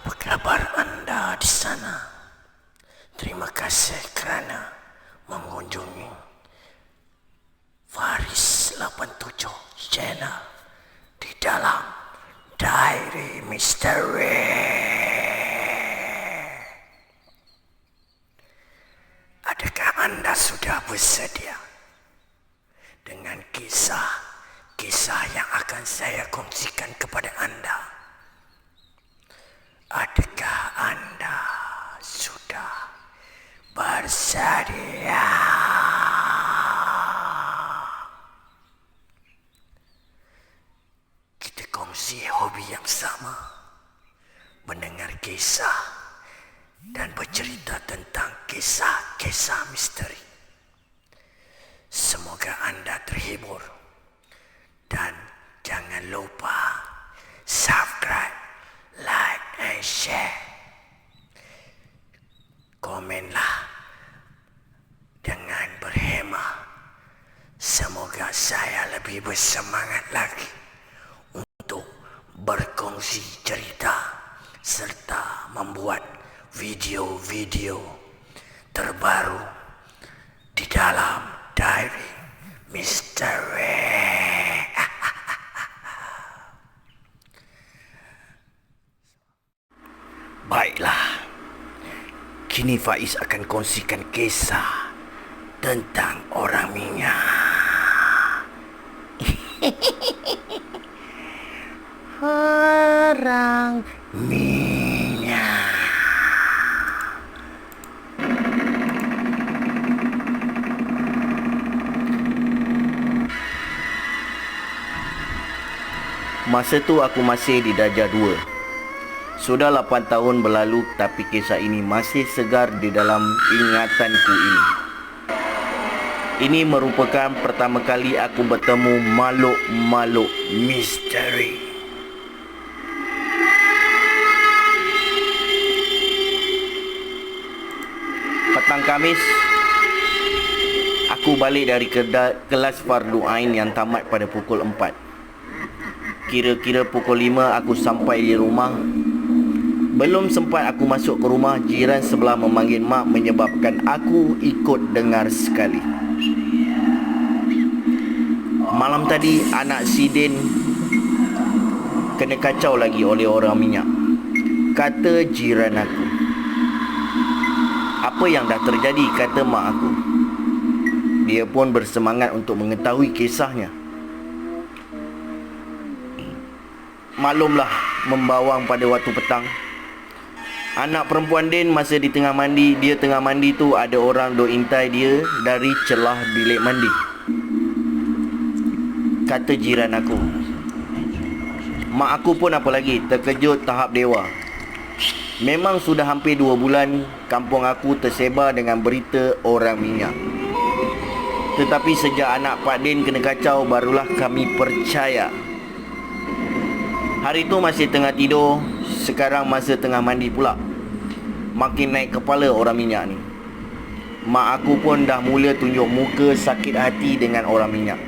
Apa kabar anda di sana? Terima kasih kerana mengunjungi Faris 87 channel di dalam Diary Misteri. Adakah anda sudah bersedia dengan kisah yang akan saya kongsikan kepada anda? Adakah anda sudah bersedia? Kita kongsi hobi yang sama, mendengar kisah dan bercerita tentang kisah-kisah misteri. Semoga anda terhibur dan jangan lupa subscribe, like and share. Komenlah dengan berhemah. Semoga saya lebih bersemangat lagi untuk berkongsi cerita serta membuat video-video terbaru di dalam Diary Misteri. Baiklah, kini Faiz akan kongsikan kisah tentang orang minyak. Orang minyak. Masa tu aku masih di darjah 2. Sudah 8 tahun berlalu, tapi kisah ini masih segar di dalam ingatanku ini. Ini merupakan pertama kali aku bertemu makhluk-makhluk misteri. Petang Khamis, aku balik dari kelas fardu ain yang tamat pada pukul 4. Kira-kira pukul 5 aku sampai di rumah. Belum sempat aku masuk ke rumah, jiran sebelah memanggil mak menyebabkan aku ikut dengar sekali. Malam tadi anak Sidin kena kacau lagi oleh orang minyak, kata jiran aku. Apa yang dah terjadi, kata mak aku. Dia pun bersemangat untuk mengetahui kisahnya. Maklumlah, membawang pada waktu petang. Anak perempuan Din masa di tengah mandi. Dia tengah mandi tu ada orang duk intai dia dari celah bilik mandi, kata jiran aku. Mak aku pun apa lagi, terkejut tahap dewa. Memang sudah hampir 2 bulan kampung aku tersebar dengan berita orang minyak. Tetapi sejak anak Pak Din kena kacau, barulah kami percaya. Hari tu masih tengah tidur, sekarang masa tengah mandi pula. Makin naik kepala orang minyak ni. Mak aku pun dah mula tunjuk muka sakit hati dengan orang minyak.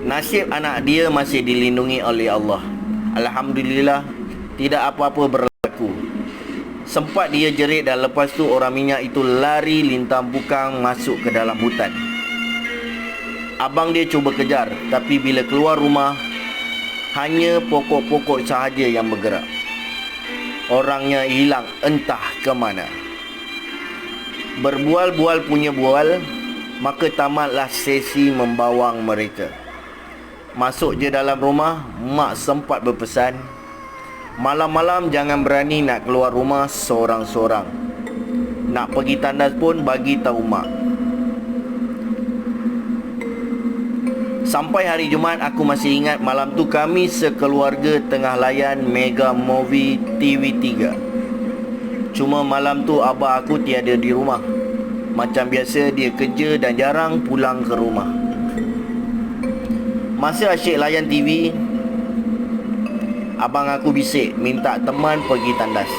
Nasib anak dia masih dilindungi oleh Allah. Alhamdulillah, tidak apa-apa berlaku. Sempat dia jerit dan lepas tu orang minyak itu lari lintang bukang masuk ke dalam hutan. Abang dia cuba kejar, tapi bila keluar rumah, hanya pokok-pokok sahaja yang bergerak. Orangnya hilang entah ke mana. Berbual-bual punya bual, maka tamatlah sesi membawang mereka. Masuk je dalam rumah, mak sempat berpesan, malam-malam jangan berani nak keluar rumah seorang-seorang. Nak pergi tandas pun bagi tahu mak. Sampai hari Jumaat aku masih ingat malam tu kami sekeluarga tengah layan Mega Movie TV3. Cuma malam tu abah aku tiada di rumah. Macam biasa dia kerja dan jarang pulang ke rumah. Masa asyik layan TV, abang aku bisik minta teman pergi tandas.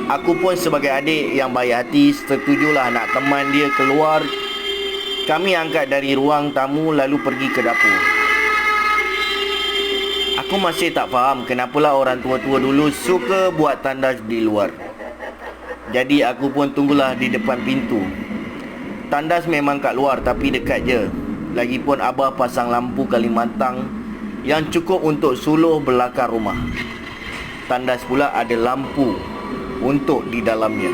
Aku pun sebagai adik yang baik hati setujulah nak teman dia keluar. Kami angkat dari ruang tamu lalu pergi ke dapur. Aku masih tak faham kenapalah orang tua-tua dulu suka buat tandas di luar. Jadi aku pun tunggulah di depan pintu. Tandas memang kat luar tapi dekat je. Lagipun abah pasang lampu Kalimantan yang cukup untuk suluh belakang rumah. Tandas pula ada lampu untuk di dalamnya.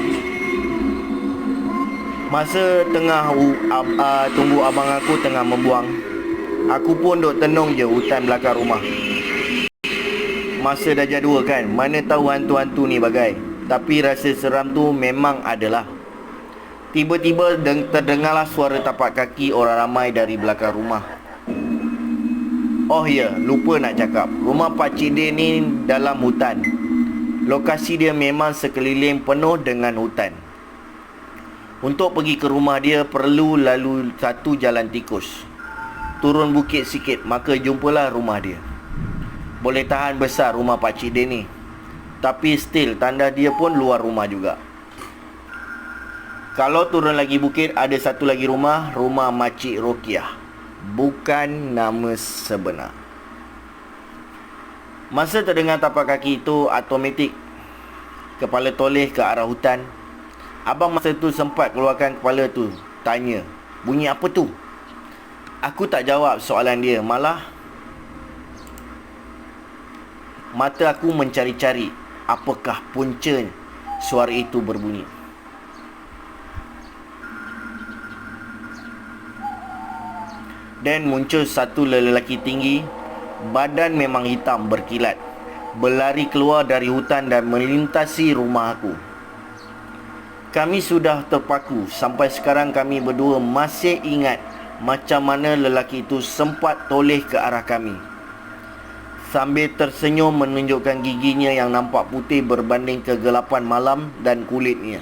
Masa tengah tunggu abang aku tengah membuang, aku pun duk tenung je hutan belakang rumah. Masa darjah 2 kan, mana tahu hantu-hantu ni bagai. Tapi rasa seram tu memang adalah. Tiba-tiba terdengarlah suara tapak kaki orang ramai dari belakang rumah. Oh ya, lupa nak cakap, rumah Pakcik Din ni dalam hutan. Lokasi dia memang sekeliling penuh dengan hutan. Untuk pergi ke rumah dia perlu lalu satu jalan tikus. Turun bukit sikit, maka jumpalah rumah dia. Boleh tahan besar rumah Pakcik Din ni. Tapi still tanda dia pun luar rumah juga. Kalau turun lagi bukit, ada satu lagi rumah, rumah Makcik Rokiah. Bukan nama sebenar. Masa terdengar tapak kaki itu, automatik kepala toleh ke arah hutan. Abang masa tu sempat keluarkan kepala tu, tanya, bunyi apa tu? Aku tak jawab soalan dia, malah mata aku mencari-cari apakah punca suara itu berbunyi. Dan muncul satu lelaki tinggi, badan memang hitam berkilat, berlari keluar dari hutan dan melintasi rumah aku. Kami sudah terpaku. Sampai sekarang kami berdua masih ingat macam mana lelaki itu sempat toleh ke arah kami, sambil tersenyum menunjukkan giginya yang nampak putih berbanding kegelapan malam dan kulitnya.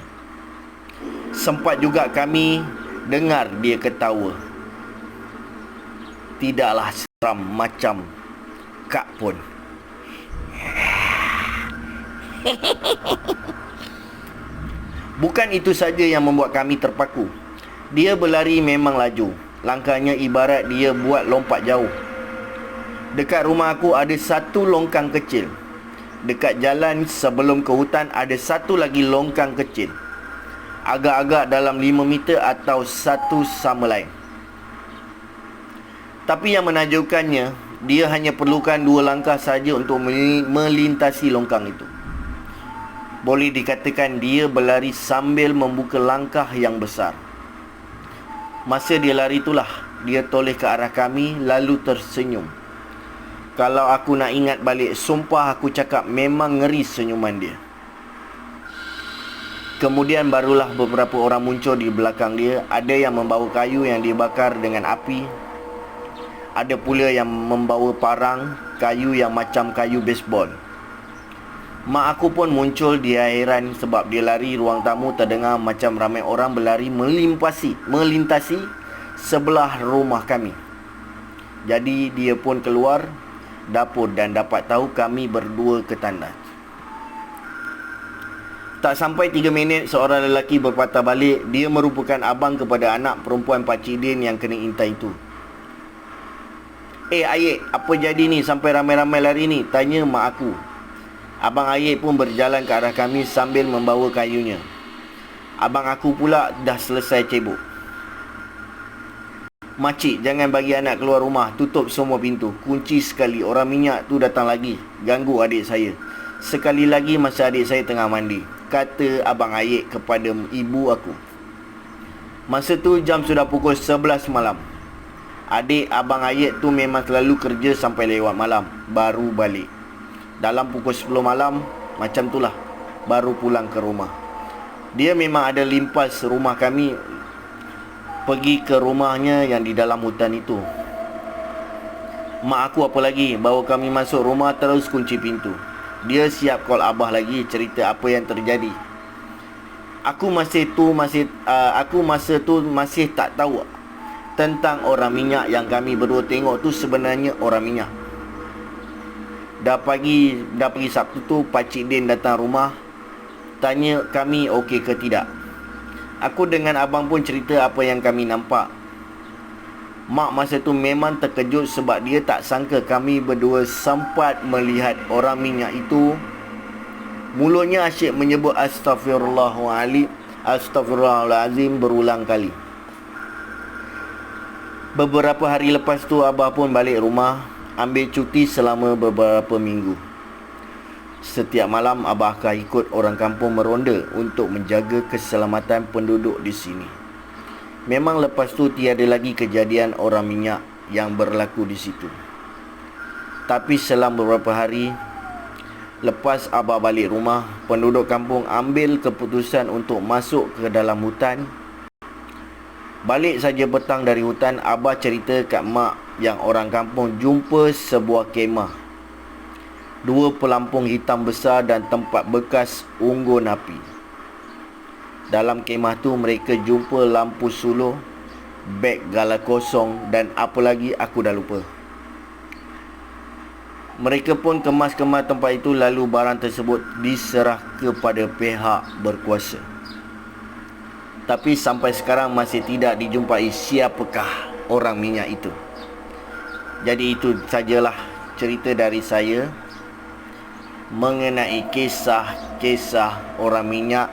Sempat juga kami dengar dia ketawa. Tidaklah seram macam Kak pun. Bukan itu saja yang membuat kami terpaku. Dia berlari memang laju. Langkahnya ibarat dia buat lompat jauh. Dekat rumah aku ada satu longkang kecil. Dekat jalan sebelum ke hutan ada satu lagi longkang kecil. Agak-agak dalam 5 meter atau satu sama lain. Tapi yang menakjubkannya, dia hanya perlukan 2 langkah saja untuk melintasi longkang itu. Boleh dikatakan dia berlari sambil membuka langkah yang besar. Masa dia lari itulah, dia toleh ke arah kami lalu tersenyum. Kalau aku nak ingat balik, sumpah aku cakap memang ngeri senyuman dia. Kemudian barulah beberapa orang muncul di belakang dia. Ada yang membawa kayu yang dibakar dengan api. Ada pula yang membawa parang, kayu yang macam kayu baseball. Mak aku pun muncul. Dia heran sebab dia lari ruang tamu terdengar macam ramai orang berlari melintasi sebelah rumah kami. Jadi dia pun keluar dapur dan dapat tahu kami berdua ke tandas. Tak sampai 3 minit, seorang lelaki berpatah balik. Dia merupakan abang kepada anak perempuan Pakcik Din yang kena intai itu. Ayek, apa jadi ni sampai ramai-ramai lari ni? Tanya mak aku. Abang Ayek pun berjalan ke arah kami sambil membawa kayunya. Abang aku pula dah selesai cebok. Makcik, jangan bagi anak keluar rumah. Tutup semua pintu. Kunci sekali. Orang minyak tu datang lagi. Ganggu adik saya. Sekali lagi masa adik saya tengah mandi, kata Abang Ayek kepada ibu aku. Masa tu jam sudah pukul 11 malam. Adik Abang Ayek tu memang selalu kerja sampai lewat malam, baru balik. Dalam pukul 10 malam, macam tu lah, baru pulang ke rumah. Dia memang ada limpas rumah kami, pergi ke rumahnya yang di dalam hutan itu. Mak aku apa lagi, bawa kami masuk rumah terus kunci pintu. Dia siap call abah lagi, cerita apa yang terjadi. Aku masa tu masih tak tahu tentang orang minyak yang kami berdua tengok tu sebenarnya orang minyak. Dah pagi Sabtu tu Pakcik Din datang rumah, tanya kami okey ke tidak. Aku dengan abang pun cerita apa yang kami nampak. Mak masa tu memang terkejut sebab dia tak sangka kami berdua sempat melihat orang minyak itu. Mulutnya asyik menyebut Astaghfirullahalazim berulang kali. Beberapa hari lepas tu Abah pun balik rumah, ambil cuti selama beberapa minggu. Setiap malam Abah akan ikut orang kampung meronda untuk menjaga keselamatan penduduk di sini. Memang lepas tu tiada lagi kejadian orang minyak yang berlaku di situ. Tapi selang beberapa hari lepas Abah balik rumah, penduduk kampung ambil keputusan untuk masuk ke dalam hutan. Balik saja petang dari hutan, Abah cerita kat mak yang orang kampung jumpa sebuah kemah, 2 pelampung hitam besar dan tempat bekas unggun api. Dalam kemah tu mereka jumpa lampu suluh, beg gala kosong dan apa lagi aku dah lupa. Mereka pun kemas-kemas tempat itu, lalu barang tersebut diserah kepada pihak berkuasa. Tapi sampai sekarang masih tidak dijumpai siapakah orang minyak itu. Jadi itu sajalah cerita dari saya mengenai kisah-kisah orang minyak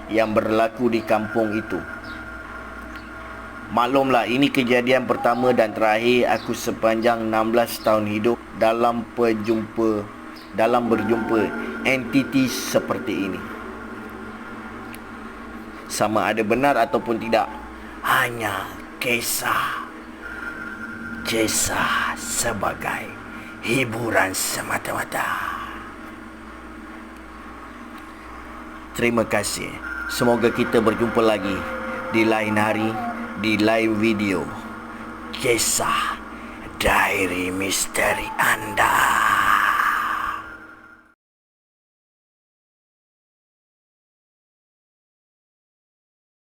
yang berlaku di kampung itu. Maklumlah, ini kejadian pertama dan terakhir aku sepanjang 16 tahun hidup dalam berjumpa entiti seperti ini. Sama ada benar ataupun tidak, hanya kisah sebagai hiburan semata-mata. Terima kasih. Semoga kita berjumpa lagi di lain hari, di lain video. Kisah Diary Misteri Anda.